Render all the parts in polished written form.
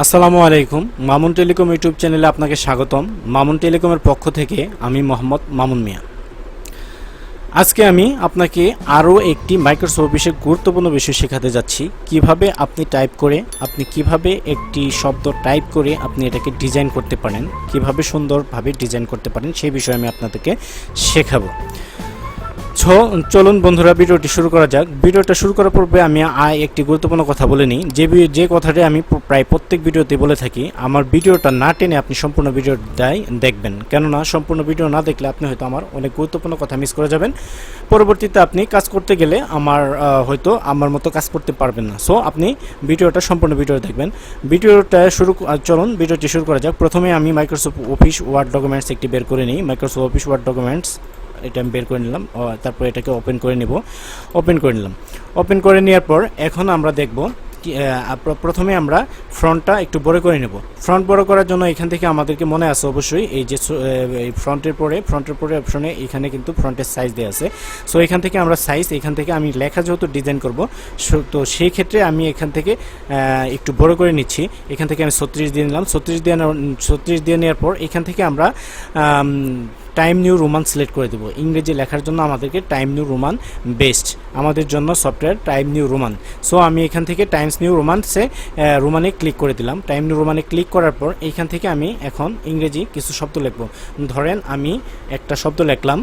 আসসালামু আলাইকুম। Mamun telecom YouTube চ্যানেলে আপনাকে স্বাগতম। মামুন টেলিকমের পক্ষ থেকে আমি মোহাম্মদ মামুন মিয়া। আজকে আমি আপনাকে আরও একটি মাইক্রোসফট অফিসের গুরুত্বপূর্ণ বিষয় শেখাতে যাচ্ছি। কিভাবে আপনি টাইপ করে কিভাবে একটি শব্দ টাইপ করে আপনি এটাকে ডিজাইন করতে পারেন, কিভাবে সুন্দরভাবে ডিজাইন করতে পারেন সেই বিষয়ে আমি আপনাদেরকে শেখাবো। চলুন বন্ধুরা, ভিডিওটি শুরু করা যাক। ভিডিওটা শুরু করার পূর্বে আমি একটি গুরুত্বপূর্ণ কথা বলে নিই, যে কথাটি আমি প্রায় প্রত্যেক ভিডিওতে বলে থাকি। আমার ভিডিওটা না টেনে আপনি সম্পূর্ণ ভিডিওটাই দেখবেন, কেননা সম্পূর্ণ ভিডিও না দেখলে আপনি হয়তো আমার অনেক গুরুত্বপূর্ণ কথা মিস করে যাবেন। পরবর্তীতে আপনি কাজ করতে গেলে হয়তো আমার মতো কাজ করতে পারবেন না। সো আপনি ভিডিওটা সম্পূর্ণ ভিডিও দেখবেন। চলুন ভিডিওটি শুরু করা যাক। প্রথমে আমি মাইক্রোসফট অফিস ওয়ার্ড ডকুমেন্টস একটি বের করে নিই। মাইক্রোসফট অফিস ওয়ার্ড ডকুমেন্টস এটা আমি বের করে নিলাম, তারপর এটাকে ওপেন করে নিলাম। ওপেন করে নেওয়ার পর এখন আমরা দেখব প্রথমে আমরা ফ্রন্টটা একটু বড় করে নেব। ফ্রন্ট বড় করার জন্য এখান থেকে আমাদেরকে মনে আছে অবশ্যই এই যে ফ্রন্টের পরে অপশনে এখানে কিন্তু ফ্রন্টের সাইজ দেওয়া আছে। সো এখান থেকে আমরা এখান থেকে আমি লেখা যেহেতু ডিজাইন করব, তো সেই ক্ষেত্রে আমি এখান থেকে একটু বড় করে নিচ্ছি। এখান থেকে আমি 36 দিয়ে নিলাম। 36 দিয়ে নেওয়ার পর এখান থেকে আমরা টাইম নিউ রোমান সিলেক্ট করে দেবো। ইংরেজি লেখার জন্য আমাদেরকে টাইম নিউ রোমান বেস্ট, আমাদের জন্য software time new Roman. So আমি এখান থেকে টাইমস নিউ রোমানে ক্লিক করে দিলাম। টাইম নিউ রোমানে ক্লিক করার পর এইখান থেকে আমি এখন ইংরেজি কিছু শব্দ লিখব। ধরেন আমি একটা শব্দ লিখলাম,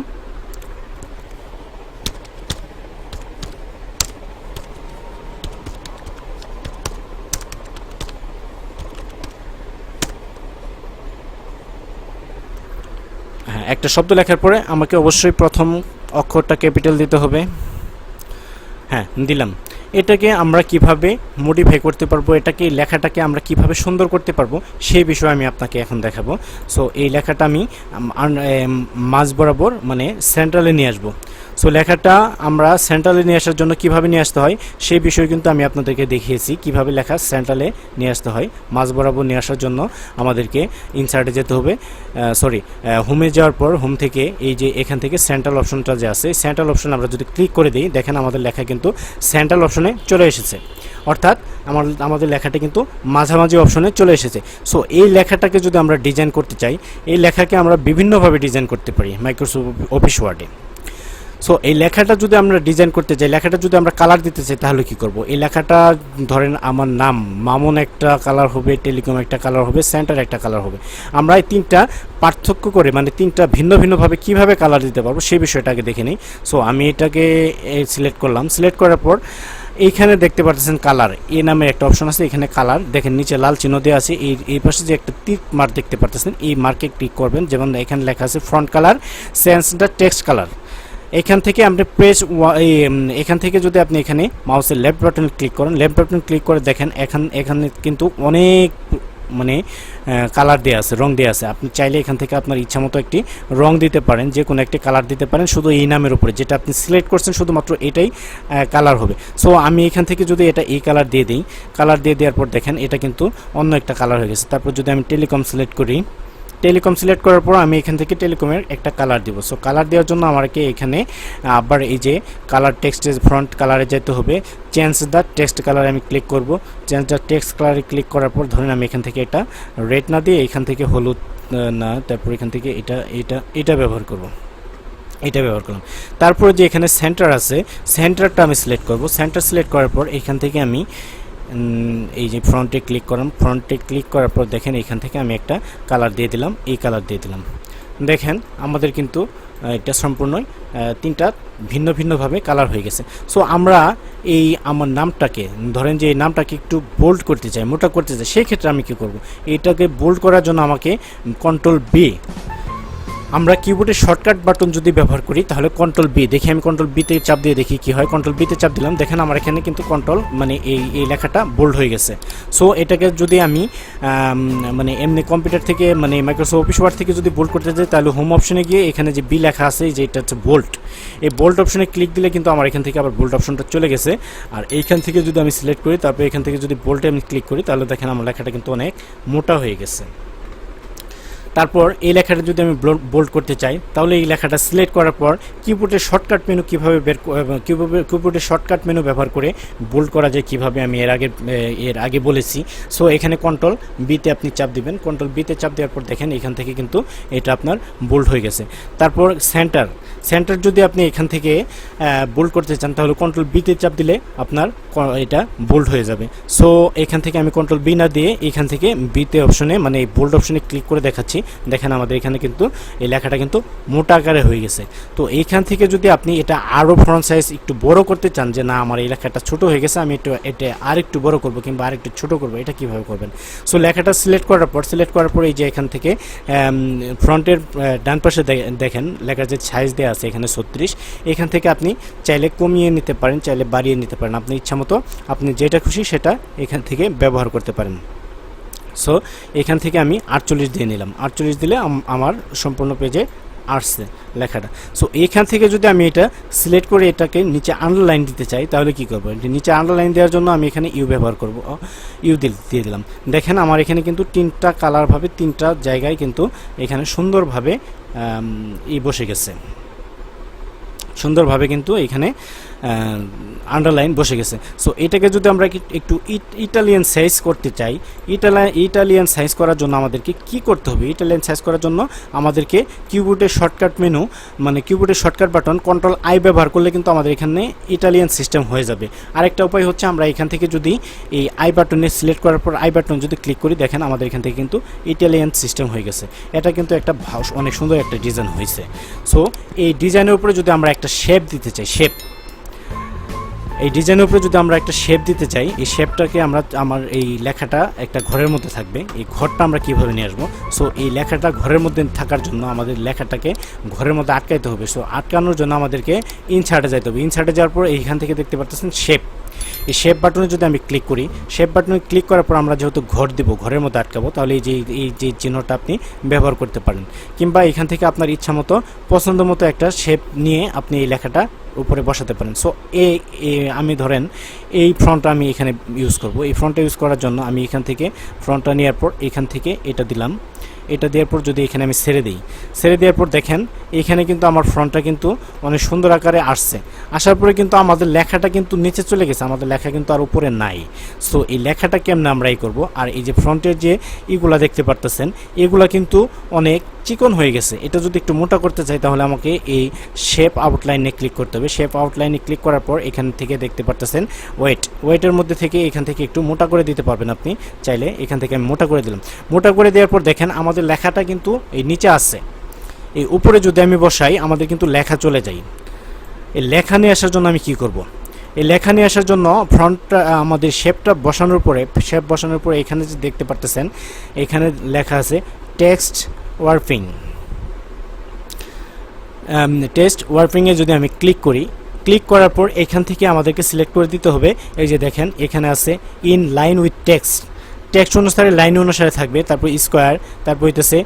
একটা শব্দ লেখার পরে আমাকে অবশ্যই প্রথম অক্ষরটা ক্যাপিটাল দিতে হবে। হ্যাঁ, দিলাম। এটাকে আমরা কিভাবে মডিফাই করতে পারবো, লেখাটাকে আমরা কিভাবে সুন্দর করতে পারবো সেই বিষয়ে আমি আপনাকে এখন দেখাবো। সো এই লেখাটা আমি মাঝ বরাবর মানে সেন্ট্রালে নিয়ে আসবো। সো লেখাটা আমরা সেন্ট্রালে নিয়ে আসার জন্য কিভাবে নিয়ে আসতে হয় সেই বিষয়ে কিন্তু আমি আপনাদেরকে দেখিয়েছি, কিভাবে লেখা সেন্ট্রালে নিয়ে আসতে হয়। মাঝ বরাবর নিয়ে আসার জন্য আমাদেরকে ইনসার্টে যেতে হবে, হোমে যাওয়ার পর হোম থেকে এই যে এখান থেকে সেন্ট্রাল অপশনটা যে আছে, সেন্ট্রাল অপশন আমরা যদি ক্লিক করে দিই, দেখেন আমাদের লেখা কিন্তু সেন্ট্রাল অপশনে চলে এসেছে, অর্থাৎ আমাদের লেখাটা কিন্তু মাঝামাঝি অপশনে চলে এসেছে। সো এই লেখাটাকে যদি আমরা ডিজাইন করতে চাই, এই লেখাকে আমরা বিভিন্নভাবে ডিজাইন করতে পারি মাইক্রোসফট অফিস ওয়ার্ডে। সো এই লেখাটা যদি আমরা ডিজাইন করতে চাই, লেখাটা যদি আমরা কালার দিতে চাই, তাহলে কি করব? এই লেখাটা ধরেন আমার নাম মামুন একটা কালার হবে, টেলিকম একটা কালার হবে, সেন্টার একটা কালার হবে। আমরা এই তিনটা পার্থক্য করে মানে তিনটা ভিন্নভাবে কিভাবে কালার দিতে পারবো সেই বিষয়টাকে দেখে নিই। সো আমি এটাকে সিলেক্ট করলাম। সিলেক্ট করার পর এইখানে দেখতে পাচ্ছেন কালার এ নামের একটা অপশন আছে, এখানে কালার দেখেন নিচে লাল চিহ্ন দেওয়া আছে। এই পাশে যে একটা তীর মার্ক দেখতে পাচ্ছেন, এই মার্কে ক্লিক করবেন। যেমন এখানে লেখা আছে front colour change the text colour. এখান থেকে আপনি এখান থেকে যদি আপনি এখানে মাউসের লেফট বাটন ক্লিক করেন, লেফট বাটন ক্লিক করে দেখেন এখানে কিন্তু অনেক মানে কালার দেওয়া আছে, রং দেওয়া আছে। আপনি চাইলে এখান থেকে আপনার ইচ্ছা মতো একটি রং দিতে পারেন, যে কোনো একটি কালার দিতে পারেন, শুধু এই নামের উপরে যেটা আপনি সিলেক্ট করছেন শুধুমাত্র এটাই কালার হবে। সো আমি এখান থেকে যদি এই কালার দিয়ে দিই, কালার দিয়ে দেওয়ার পর দেখেন এটা কিন্তু অন্য একটা কালার হয়ে গেছে। তারপর যদি আমি টেলিকম সিলেক্ট করি, টেলিকম সিলেক্ট করার পর আমি এখান থেকে টেলিকমের একটা কালার দিব। সো কালার দেওয়ার জন্য আমাকে এখানে আবার এই যে কালার টেক্সটের ফ্রন্ট কালারে যেতে হবে, চেঞ্জ দ্য টেক্সট কালারে আমি ক্লিক করব। চেঞ্জ দ্য টেক্সট কালারে ক্লিক করার পর ধরেন আমি এখান থেকে এটা রেড না দিয়ে এখান থেকে হলুদ না, তারপর এখান থেকে এটা ব্যবহার করব। এটা ব্যবহার করলাম। তারপরে যে এখানে সেন্টার আছে, সেন্টারটা আমি সিলেক্ট করব। সেন্টার সিলেক্ট করার পর এখান থেকে আমি এই যে ফ্রন্টে ক্লিক করলাম। ফ্রন্টে ক্লিক করার পর দেখেন এখান থেকে আমি একটা কালার দিয়ে দিলাম, এই কালার দিয়ে দিলাম। দেখেন আমাদের কিন্তু এটা সম্পূর্ণই তিনটা ভিন্নভাবে কালার হয়ে গেছে। সো আমরা আমার নামটাকে ধরেন যে এই নামটাকে একটু বোল্ড করতে চাই, মোটা করতে চাই, সেই ক্ষেত্রে আমি কী করব? এটাকে বোল্ড করার জন্য আমাকে কন্ট্রোল বি, আমরা কিবোর্ডে শর্টকাট বাটন যদি ব্যবহার করি তাহলে কন্ট্রোল বি, দেখি আমি কন্ট্রোল বিতে চাপ দিয়ে দেখি কি হয়। কন্ট্রোল বিতে চাপ দিলাম, দেখেন আমার এখানে কিন্তু কন্ট্রোল মানে এই লেখাটা বোল্ড হয়ে গেছে। সো এটাকে যদি আমি মানে এমনি কম্পিউটার থেকে মানে মাইক্রোসফট অফিস ওয়ার্ড থেকে যদি বোল্ড করতে চাই, তাহলে হোম অপশনে গিয়ে এখানে যে বি লেখা আছে, যে এটা হচ্ছে বোল্ড, এই বোল্ড অপশনে ক্লিক দিলে কিন্তু আমার এখান থেকে আবার বোল্ড অপশনটা চলে গেছে। আর এইখান থেকে যদি আমি সিলেক্ট করি, তারপর এখান থেকে যদি বোল্ডে আমি ক্লিক করি, তাহলে দেখেন আমার লেখাটা কিন্তু অনেক মোটা হয়ে গেছে। তারপর এই লেখাটা যদি আমি বোল্ড করতে চাই তাহলে এই লেখাটা সিলেক্ট করার পর কিবোর্ডের শর্টকাট মেনু কীভাবে কিবোর্ডের শর্টকাট মেনু ব্যবহার করে বোল্ড করা যায় কীভাবে আমি এর আগে বলেছি। সো এখানে কন্ট্রোল বিতে আপনি চাপ দিবেন, কন্ট্রোল বিতে চাপ দেওয়ার পর দেখেন এখান থেকে কিন্তু এটা আপনার বোল্ড হয়ে গেছে। তারপর সেন্টার যদি আপনি এখান থেকে বোল্ড করতে চান তাহলে কন্ট্রোল বিতে চাপ দিলে আপনার এটা বোল্ড হয়ে যাবে। সো এখান থেকে আমি কন্ট্রোল বি না দিয়ে এখান থেকে বিতে অপশনে মানে এই বোল্ড অপশনে ক্লিক করে দেখাচ্ছি। দেখেন আমাদের এখানে কিন্তু এই লেখাটা কিন্তু মোটা আকারে হয়ে গেছে। তো এইখান থেকে যদি আপনি এটা আরও ফন্ট সাইজ একটু বড় করতে চান যে না আমার এই লেখাটা ছোট হয়ে গেছে আমি এটা আরেকটু বড় করব কিংবা আরেকটু ছোট করব, এটা কিভাবে করবেন? সো লেখাটা সিলেক্ট করার পর এই যে এখান থেকে ফ্রন্টের ডান পাশে দেখেন লেখার যে সাইজ দেওয়া আছে এখানে 36, এখান থেকে আপনি চাইলে কমিয়ে নিতে পারেন, চাইলে বাড়িয়ে নিতে পারেন, আপনি ইচ্ছা মতো আপনি যেটা খুশি সেটা এখান থেকে ব্যবহার করতে পারেন। সো এখান থেকে আমি 48 দিয়ে নিলাম, 48 দিলে আমার সম্পূর্ণ পেজে আসছে লেখাটা। সো এখান থেকে যদি আমি এটা সিলেক্ট করে এটাকে নিচে আন্ডারলাইন দিতে চাই তাহলে কি করব? নিচে আন্ডারলাইন দেওয়ার জন্য আমি এখানে ইউ ব্যবহার করব, ইউ দিয়ে দিলাম। দেখেন আমার এখানে কিন্তু 3টা কালারভাবে 3টা জায়গায় কিন্তু এখানে সুন্দরভাবে বসে গেছে, সুন্দরভাবে কিন্তু এখানে আন্ডারলাইন বসে গেছে। সো এটাকে যদি আমরা একটু ইটালিয়ান সাইজ করতে চাই, ইটালিয়ান সাইজ করার জন্য আমাদেরকে কি করতে হবে? ইটালিয়ান সাইজ করার জন্য আমাদেরকে কিবোর্ডের শর্টকাট মেনু মানে কিবোর্ডের শর্টকাট বাটন কন্ট্রোল আই ব্যবহার করলে কিন্তু আমাদের এখানে ইটালিয়ান সিস্টেম হয়ে যাবে। আরেকটা উপায় হচ্ছে আমরা এখান থেকে যদি এই আই বাটনে সিলেক্ট করার পর আই বাটন যদি ক্লিক করি দেখেন আমাদের এখান থেকে কিন্তু ইটালিয়ান সিস্টেম হয়ে গেছে। এটা কিন্তু একটা অনেক সুন্দর একটা ডিজাইন হয়েছে। সো এই ডিজাইনের উপরে যদি আমরা একটা শেপ দিতে চাই, এই ডিজাইনের উপরে যদি আমরা একটা শেপ দিতে চাই, এই শেপটাকে আমার এই লেখাটা একটা ঘরের মধ্যে থাকবে, এই ঘরটা আমরা কীভাবে নিয়ে আসবো? সো এই লেখাটা ঘরের মধ্যে থাকার জন্য আমাদের লেখাটাকে ঘরের মধ্যে আটকাইতে হবে। সো আটকানোর জন্য আমাদেরকে ইনসার্টে যাইতে হবে। ইনসার্টে যাওয়ার পর এইখান থেকে দেখতে পাচ্ছেন শেপ, এই শেপ বাটনে যদি আমি ক্লিক করি, শেপ বাটনে ক্লিক করার পর আমরা যেহেতু ঘর দিব, ঘরের মধ্যে আটকাবো, তাহলে এই যে চিহ্নটা আপনি ব্যবহার করতে পারেন। কিংবা এখান থেকে আপনার ইচ্ছা মতো পছন্দ মতো একটা শেপ নিয়ে আপনি এই লেখাটা উপরে বসাতে পারেন। সো আমি ধরেন এই ফ্রন্টটা আমি এখানে ইউজ করব। এই ফ্রন্টটা ইউজ করার জন্য আমি এখান থেকে ফ্রন্টটা নেওয়ার পর এখান থেকে এটা দিলাম, এটা দেওয়ার পর যদি এখানে আমি ছেড়ে দেওয়ার পর দেখেন এখানে কিন্তু আমার ফ্রন্টটা কিন্তু অনেক সুন্দর আকারে আসছে। আসার পরে কিন্তু আমাদের লেখাটা কিন্তু নিচে চলে গেছে, আমাদের লেখা কিন্তু আর উপরে নাই। সো এই লেখাটা কেমন আমরা করব? আর এই যে ফ্রন্টের যে এগুলা দেখতে পারতেছেন এগুলা কিন্তু অনেক চিকন হয়ে গেছে। এটা যদি একটু মোটা করতে চাই তাহলে আমাকে এই শেপ আউটলাইনে ক্লিক করতে হবে। শেপ আউটলাইনে ক্লিক করার পর এখান থেকে দেখতে পারতেছেন ওয়েটের মধ্যে থেকে এখান থেকে একটু মোটা করে দিতে পারবেন আপনি চাইলে। এখান থেকে আমি মোটা করে দিলাম। মোটা করে দেওয়ার পর দেখেন আমাদের লেখাটা কিন্তু এই নিচে আসছে, এই উপরে যদি আমি বসাই আমাদের কিন্তু লেখা চলে যায়। এই লেখা নিয়ে আসার জন্য আমি কি করব? এই লেখা নিয়ে আসার জন্য ফ্রন্টটা আমাদের শেপ বসানোর পরে এখানে যে দেখতে পারতেছেন এখানে লেখা আছে টেক্সট ওয়ার্পিংয়ে যদি আমি ক্লিক করার পর এখান থেকে আমাদেরকে সিলেক্ট করে দিতে হবে। এই যে দেখেন এখানে আছে ইন লাইন উইথ টেক্সট অনুসারে লাইন অনুসারে থাকবে, তারপর স্কোয়ার, তারপর হইতেছে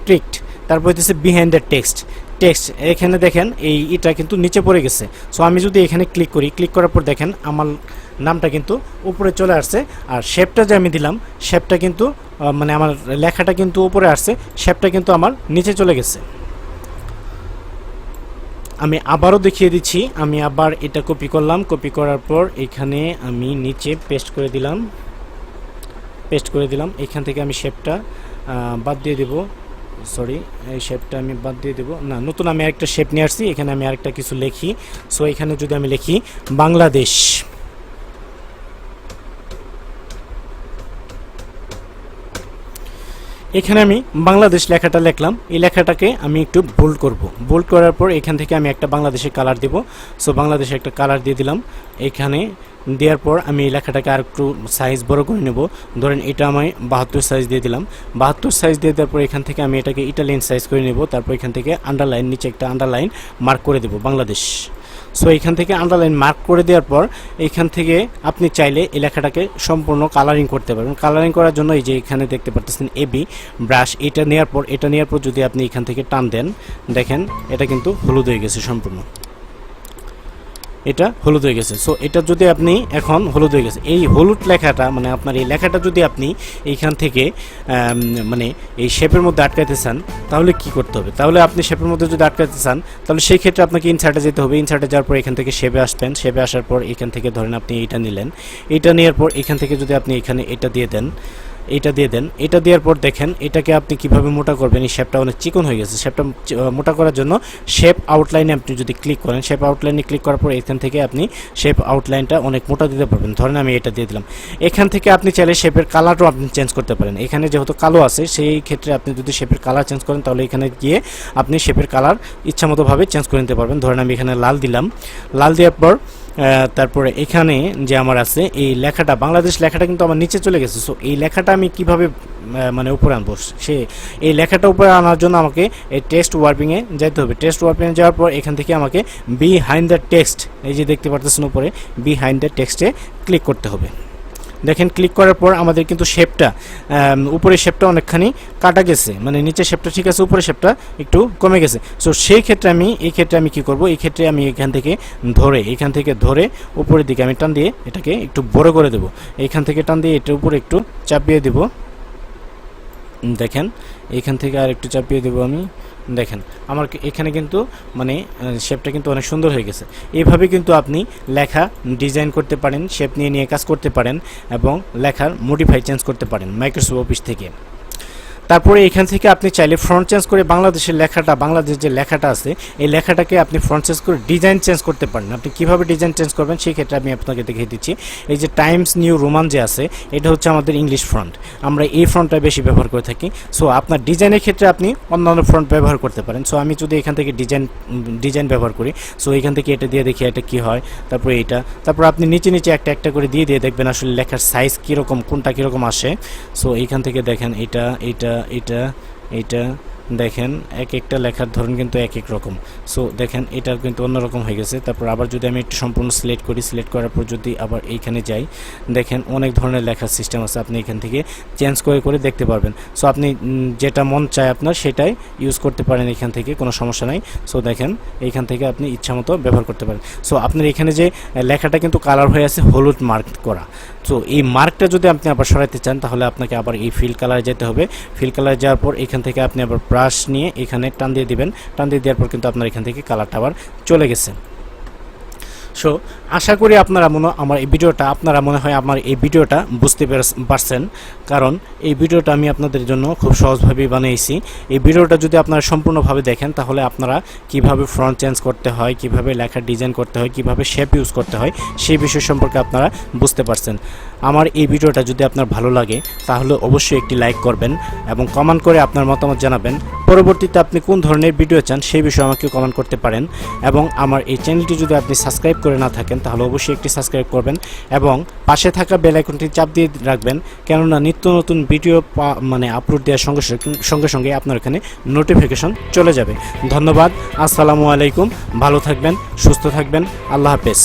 ট্রিক্ট, তারপর হইতেছে বিহাইন্ড দ্য টেক্সট। এখানে দেখেন এটা কিন্তু নিচে পড়ে গেছে। সো আমি যদি এখানে ক্লিক করার পর দেখেন আমার নামটা কিন্তু উপরে চলে আসছে, আর শেপটা যে আমি দিলাম শেপটা কিন্তু মানে আমার লেখাটা কিন্তু উপরে আসছে, শেপটা কিন্তু আমার নিচে চলে গেছে। আমি আবারও দেখিয়ে দিচ্ছি। আমি আবার এটা কপি করলাম, কপি করার পর এখানে আমি নিচে পেস্ট করে দিলাম। এখান থেকে আমি শেপটা বাদ দিয়ে দেব, সরি এই শেপটা আমি বাদ দিয়ে দেবো না, নতুন আমি আরেকটা শেপ নিয়ে আসছি। এখানে আমি আরেকটা কিছু লিখি। সো এখানে যদি আমি লিখি বাংলাদেশ, এখানে আমি বাংলাদেশ লেখাটা লিখলাম। এই লেখাটাকে আমি একটু বোল্ড করার পর এখান থেকে আমি একটা বাংলাদেশের কালার দেব। সো বাংলাদেশে একটা কালার দিয়ে দিলাম। এখানে দেওয়ার পর আমি এই লেখাটাকে আর একটু সাইজ বড় করে নেব। ধরেন এটা আমি 72 সাইজ দিয়ে দিলাম। 72 সাইজ দিয়ে দেওয়ার পর এখান থেকে আমি এটাকে ইটালিয়ান সাইজ করে নেব। তারপর এখান থেকে আন্ডারলাইন, নিচে একটা আন্ডারলাইন মার্ক করে দেব বাংলাদেশ। সো এখান থেকে আন্ডারলাইন মার্ক করে দেওয়ার পর এখান থেকে আপনি চাইলে এই লেখাটাকে সম্পূর্ণ কালারিং করতে পারবেন। কালারিং করার জন্য এই যে এখানে দেখতে পাচ্ছেন এবি ব্রাশ, এটা নেওয়ার পর যদি আপনি এখান থেকে টান দেন দেখেন এটা কিন্তু হলুদ হয়ে গেছে সম্পূর্ণ। এটা হলুদ হয়ে গেছে। সো এটা যদি আপনি এখন হলুদ হয়ে গেছে, এই হলুদ লেখাটা মানে আপনার এই লেখাটা যদি আপনি এইখান থেকে মানে এই শেপের মধ্যে আটকাতে চান তাহলে কি করতে হবে? তাহলে আপনি শেপের মধ্যে যদি আটকাতে চান তাহলে সেই ক্ষেত্রে আপনাকে ইনসার্টে যেতে হবে। ইনসার্টে যাওয়ার পর এখান থেকে শেপে আসবেন, শেপে আসার পর এখান থেকে ধরেন আপনি এইটা নিলেন, এইটা নেওয়ার পর এখান থেকে যদি আপনি এখানে এটা দিয়ে দেন, এটা দিয়ে দেন, এটা দেওয়ার পর দেখেন এটাকে আপনি কিভাবে মোটা করবেন। এই শেপটা অনেক চিকন হয়ে গেছে, শেপটা মোটা করার জন্য শেপ আউটলাইনে আপনি যদি ক্লিক করেন, শেপ আউটলাইনে ক্লিক করার পর এখান থেকে আপনি শেপ আউটলাইনটা অনেক মোটা দিতে পারবেন। ধরেন আমি এটা দিয়ে দিলাম। এখান থেকে আপনি চাইলে শেপের কালারও আপনি চেঞ্জ করতে পারেন। এখানে যেহেতু কালো আছে সেই ক্ষেত্রে আপনি যদি শেপের কালার চেঞ্জ করেন তাহলে এখানে গিয়ে আপনি শেপের কালার ইচ্ছামতোভাবে চেঞ্জ করে নিতে পারবেন। ধরেন আমি এখানে লাল দিলাম, লাল দেওয়ার পর তারপরে এখানে যে আমার আছে এই লেখাটা বাংলাদেশ লেখাটা কিন্তু আমার নিচে চলে গেছে। সো এই লেখাটা আমি কিভাবে মানে উপরে আনবো? এই লেখাটা উপরে আনার জন্য আমাকে এই টেক্সট ওয়ার্পিংয়ে যেতে হবে। টেক্সট ওয়ার্পিংয়ে যাওয়ার পর এখান থেকে আমাকে বিহাইন্ড দ্য টেক্সট, এই যে দেখতে পারতেছেন উপরে বিহাইন্ড দ্য টেক্সটে ক্লিক করতে হবে। দেখেন ক্লিক করার পর আমাদের কিন্তু শেপটা উপরের শেপটা অনেকখানি কাটা গেছে, মানে নিচের শেপটা ঠিক আছে, উপরের শেপটা একটু কমে গেছে। সো সেই ক্ষেত্রে আমি কি করব? এই ক্ষেত্রে আমি এখান থেকে ধরে উপরের দিকে আমি টান দিয়ে এটাকে একটু বড় করে দেব। এখান থেকে টান দিয়ে এটার উপরে একটু চাপিয়ে দেব। দেখেন এখান থেকে আর একটু চাপিয়ে দেব আমি। দেখেন আমার এখানে কিন্তু মানে শেপটা কিন্তু অনেক সুন্দর হয়ে গেছে। এইভাবে কিন্তু আপনি লেখা ডিজাইন করতে পারেন, শেপ নিয়ে কাজ করতে পারেন এবং লেখার মডিফাই চেঞ্জ করতে পারেন মাইক্রোসফট অফিস থেকে। তারপরে এখান থেকে আপনি চাইলে ফ্রন্ট চেঞ্জ করে বাংলাদেশের লেখাটা, বাংলাদেশ যে লেখাটা আছে এই লেখাটাকে আপনি ফ্রন্ট চেঞ্জ করে ডিজাইন চেঞ্জ করতে পারেন। আপনি কীভাবে ডিজাইন চেঞ্জ করবেন সেই ক্ষেত্রে আমি আপনাকে দেখিয়ে দিচ্ছি। এই যে টাইমস নিউ রোমান যে আছে এটা হচ্ছে আমাদের ইংলিশ ফ্রন্ট, আমরা এই ফ্রন্টটা বেশি ব্যবহার করে থাকি। সো আপনার ডিজাইনের ক্ষেত্রে আপনি অন্যান্য ফ্রন্ট ব্যবহার করতে পারেন। সো আমি যদি এখান থেকে ডিজাইন ব্যবহার করি, সো এখান থেকে এটা দিয়ে দেখি এটা কি হয়, তারপরে এইটা, তারপর আপনি নিচে একটা করে দিয়ে দেখবেন আসলে লেখার সাইজ কীরকম, কোনটা কীরকম আসে। সো এইখান থেকে দেখেন এইটা দেখেন এক একটা লেখার ধরন কিন্তু এক এক রকম। সো দেখেন এটা কিন্তু অন্যরকম হয়ে গেছে। তারপর আবার যদি আমি একটু সম্পূর্ণ সিলেক্ট করি, সিলেক্ট করার পর যদি আবার এইখানে যাই, দেখেন অনেক ধরনের লেখার সিস্টেম আছে, আপনি এখান থেকে চেঞ্জ করে দেখতে পারবেন। সো আপনি যেটা মন চায় আপনার সেটাই ইউজ করতে পারেন এখান থেকে, কোনো সমস্যা নাই। সো দেখেন এইখান থেকে আপনি ইচ্ছামতো ব্যবহার করতে পারেন। সো আপনার এখানে যে লেখাটা কিন্তু কালার হয়ে আছে হলুদ মার্ক করা। সো এই মার্কটা যদি আপনি আবার সরাতে চান তাহলে আপনাকে আবার এই ফিল কালারে যেতে হবে। ফিল কালারে যাওয়ার পর এখান থেকে আপনি আবার ব্রাশ নিয়ে এখানে টান দিয়ে দিবেন। টান দিয়ে দেওয়ার পর কিন্তু আপনার এখান থেকে কালারটা আবার চলে গেছে। সো আশা করি আপনারা আমার এই ভিডিওটা বুঝতে পারছেন, কারণ এই ভিডিওটা আমি আপনাদের জন্য খুব সহজভাবেই বানিয়েছি। এই ভিডিওটা যদি আপনারা সম্পূর্ণভাবে দেখেন তাহলে আপনারা কিভাবে ফ্রন্ট চেঞ্জ করতে হয়, কিভাবে লেখার ডিজাইন করতে হয়, কিভাবে শেপ ইউজ করতে হয় সেই বিষয় সম্পর্কে আপনারা বুঝতে পারছেন। আমার এই ভিডিওটা যদি আপনার ভালো লাগে তাহলে অবশ্যই একটি লাইক করবেন এবং কমেন্ট করে আপনার মতামত জানাবেন। পরবর্তীতে আপনি কোন ধরনের ভিডিও চান সেই বিষয়ে আমাকে কমেন্ট করতে পারেন। এবং আমার এই চ্যানেলটি যদি আপনি সাবস্ক্রাইব করে না থাকেন তাহলে অবশ্যই একটি সাবস্ক্রাইব করবেন এবং পাশে থাকা বেল আইকনটি চাপ দিয়ে রাখবেন, কেননা নিত্য নতুন ভিডিও আপলোড দেওয়ার সঙ্গে সঙ্গে আপনার এখানে নোটিফিকেশন চলে যাবে। ধন্যবাদ, আসসালামু আলাইকুম, ভালো থাকবেন, সুস্থ থাকবেন, আল্লাহ হাফেজ।